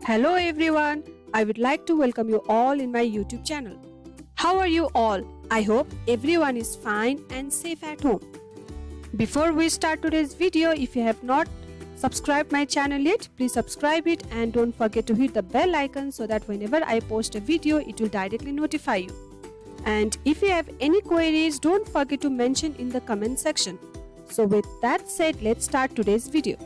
Hello everyone, I would like to welcome you all in my YouTube channel. How are you all? I hope everyone is fine and safe at home. Before we start today's video, if you have not subscribed my channel yet, please subscribe it and don't forget to hit the bell icon so that whenever I post a video, it will directly notify you. And if you have any queries, don't forget to mention in the comment section. So with that said, let's start today's video.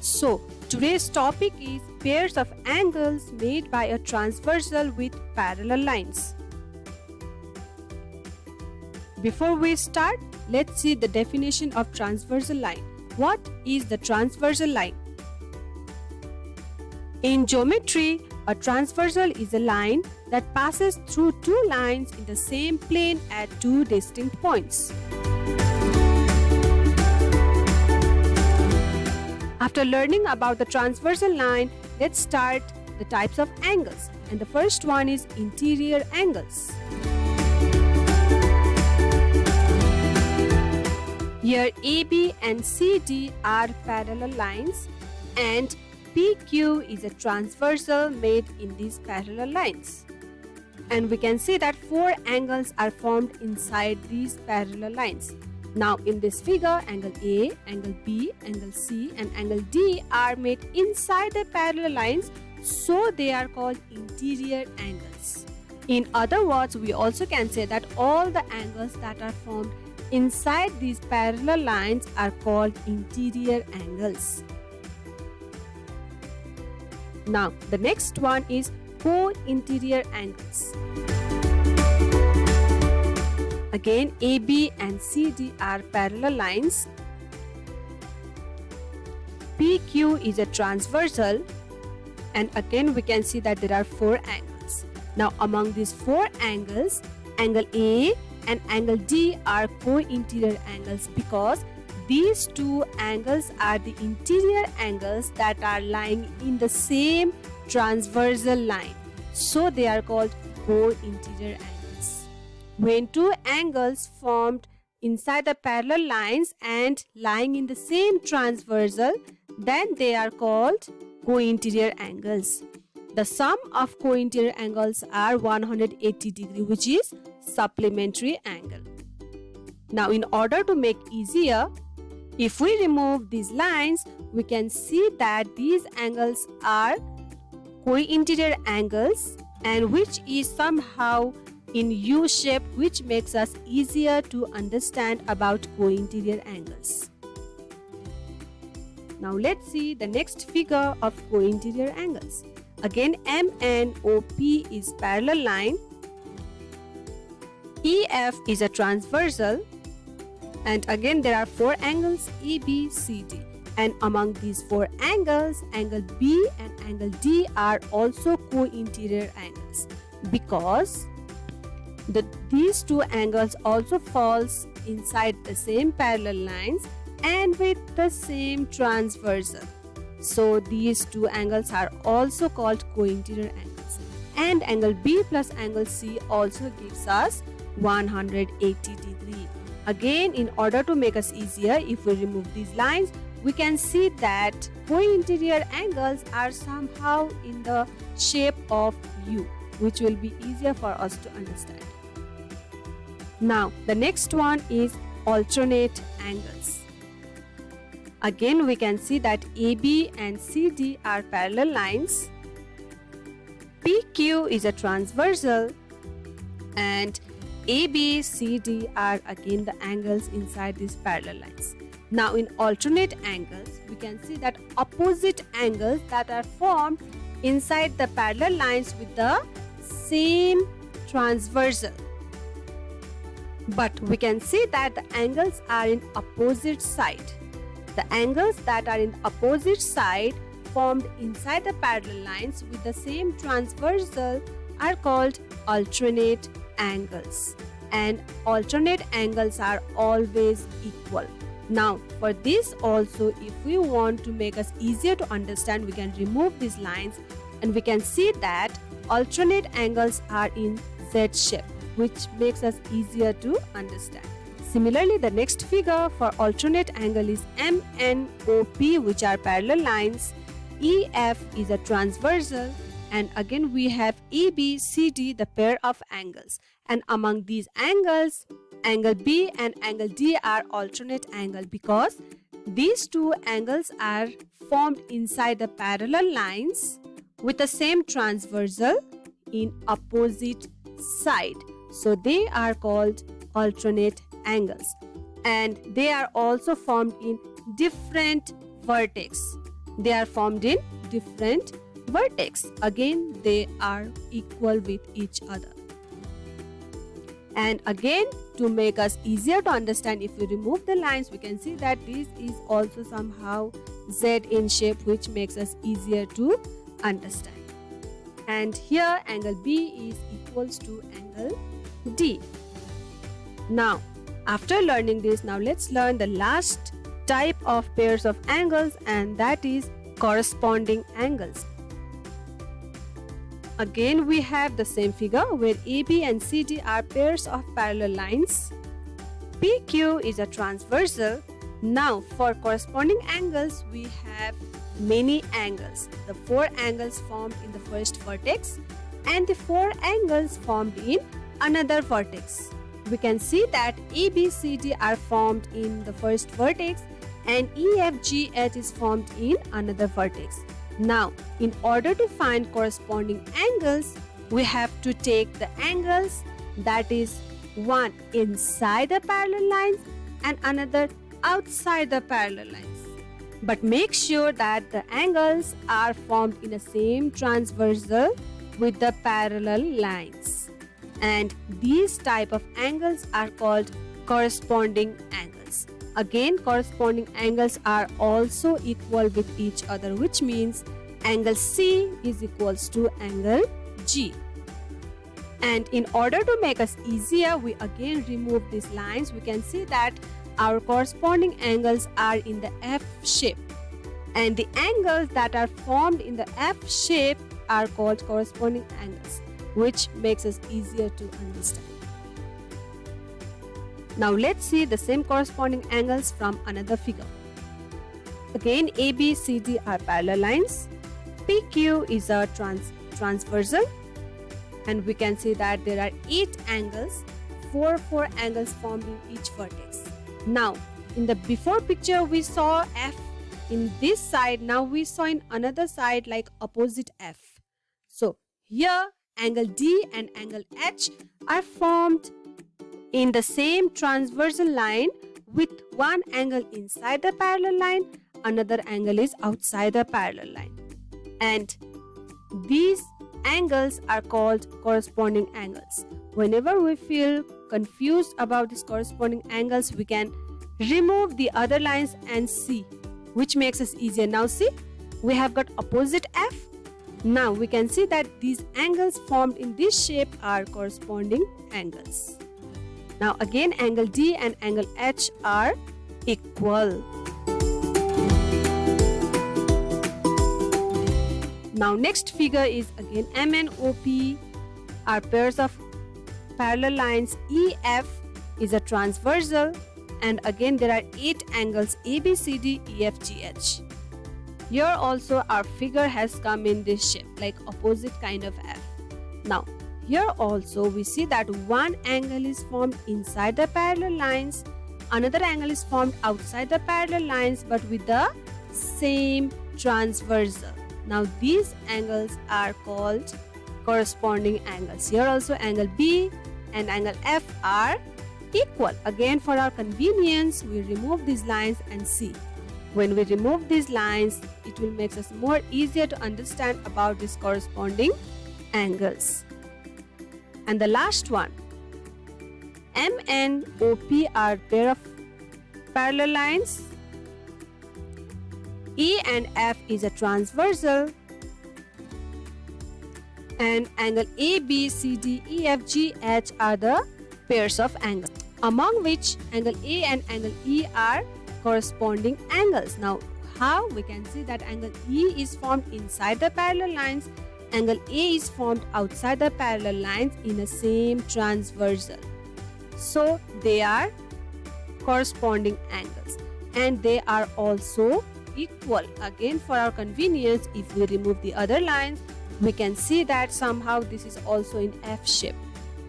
So today's topic is pairs of angles made by a transversal with parallel lines. Before we start, let's see the definition of transversal line. What is the transversal line? In geometry, a transversal is a line that passes through two lines in the same plane at two distinct points. After learning about the transversal line, let's start the types of angles. And the first one is interior angles. Here AB and CD are parallel lines and PQ is a transversal made in these parallel lines. And we can see that four angles are formed inside these parallel lines. Now in this figure, angle A, angle B, angle C and angle D are made inside the parallel lines, so they are called interior angles. In other words, we also can say that all the angles that are formed inside these parallel lines are called interior angles. Now the next one is co-interior angles. Again, AB and CD are parallel lines. PQ is a transversal, and again we can see that there are four angles. Now among these four angles, angle A and angle D are co-interior angles because these two angles are the interior angles that are lying in the same transversal line. So they are called co-interior angles. When two angles formed inside the parallel lines and lying in the same transversal, then they are called co-interior angles. The sum of co-interior angles are 180 degree, which is supplementary angle. Now in order to make easier, if we remove these lines, we can see that these angles are co-interior angles and which is somehow in U shape, which makes us easier to understand about co-interior angles. Now let's see the next figure of co-interior angles. Again, MNOP is parallel line, EF is a transversal, and again there are four angles ABCD. And among these four angles, angle B and angle D are also co-interior angles because these two angles also falls inside the same parallel lines and with the same transversal. So these two angles are also called co-interior angles. And angle B plus angle C also gives us 180 degree. Again, in order to make us easier, if we remove these lines, we can see that co-interior angles are somehow in the shape of U, which will be easier for us to understand. Now the next one is alternate angles. Again we can see that AB and CD are parallel lines, PQ is a transversal, and ABCD are again the angles inside these parallel lines. Now in alternate angles, we can see that opposite angles that are formed inside the parallel lines with the same transversal. But we can see that the angles are in opposite side. The angles that are in opposite side formed inside the parallel lines with the same transversal are called alternate angles. And alternate angles are always equal. Now for this also, if we want to make us easier to understand, we can remove these lines and we can see that alternate angles are in Z shape, which makes us easier to understand. Similarly, the next figure for alternate angle is MNOP, which are parallel lines, EF is a transversal, and again we have ABCD, the pair of angles, and among these angles, angle B and angle D are alternate angle because these two angles are formed inside the parallel lines with the same transversal in opposite side. So they are called alternate angles, and they are also formed in different vertex. They are formed in different vertex. Again, they are equal with each other. And again, to make us easier to understand, if we remove the lines, we can see that this is also somehow Z in shape, which makes us easier to understand. And here angle B is equals to angle D. Now, after learning this, now let's learn the last type of pairs of angles, and that is corresponding angles. Again, we have the same figure where AB and CD are pairs of parallel lines. PQ is a transversal. Now, for corresponding angles, we have many angles. The 4 angles formed in the first vertex and the 4 angles formed in another vertex. We can see that ABCD are formed in the first vertex and EFGH is formed in another vertex. Now, in order to find corresponding angles, we have to take the angles that is one inside the parallel lines and another outside the parallel lines. But make sure that the angles are formed in the same transversal with the parallel lines. And these type of angles are called corresponding angles. Again, corresponding angles are also equal with each other, which means angle C is equals to angle G. And in order to make us easier, we again remove these lines. We can see that our corresponding angles are in the F shape. And the angles that are formed in the F shape are called corresponding angles, which makes us easier to understand. Now let's see the same corresponding angles from another figure. Again, ABCD are parallel lines. PQ is a transversal, and we can see that there are 8 angles, 4 angles formed in each vertex. Now, in the before picture we saw F in this side, now we saw in another side like opposite F. So here angle D and angle H are formed in the same transversal line with one angle inside the parallel line, another angle is outside the parallel line. And these angles are called corresponding angles. Whenever we feel confused about these corresponding angles, we can remove the other lines and see, which makes us easier. Now see, we have got opposite F. Now we can see that these angles formed in this shape are corresponding angles. Now again, angle D and angle H are equal. Now next figure is again M and OP are pairs of parallel lines. EF is a transversal, and again there are 8 angles ABCD, EFGH. Here also our figure has come in this shape like opposite kind of F. Now here also we see that one angle is formed inside the parallel lines, another angle is formed outside the parallel lines but with the same transversal. Now these angles are called corresponding angles. Here also angle B and angle F are equal. Again, for our convenience, we remove these lines and see. When we remove these lines, it will make us more easier to understand about these corresponding angles. And the last one, M and OP are pair of parallel lines. E and F is a transversal, and angle ABCD, EFGH are the pairs of angles, among which angle A and angle E are corresponding angles. Now, how we can see that angle E is formed inside the parallel lines, angle A is formed outside the parallel lines in the same transversal. So they are corresponding angles, and they are also equal. Again, for our convenience, if we remove the other lines, we can see that somehow this is also in F shape,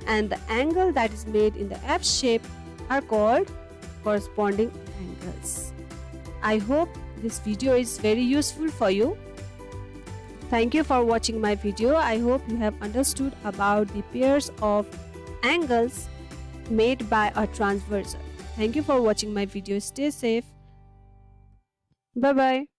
and the angle that is made in the F shape are called corresponding angles. I hope this video is very useful for you. Thank you for watching my video. I hope you have understood about the pairs of angles made by a transversal. Thank you for watching my video. Stay safe. Bye bye.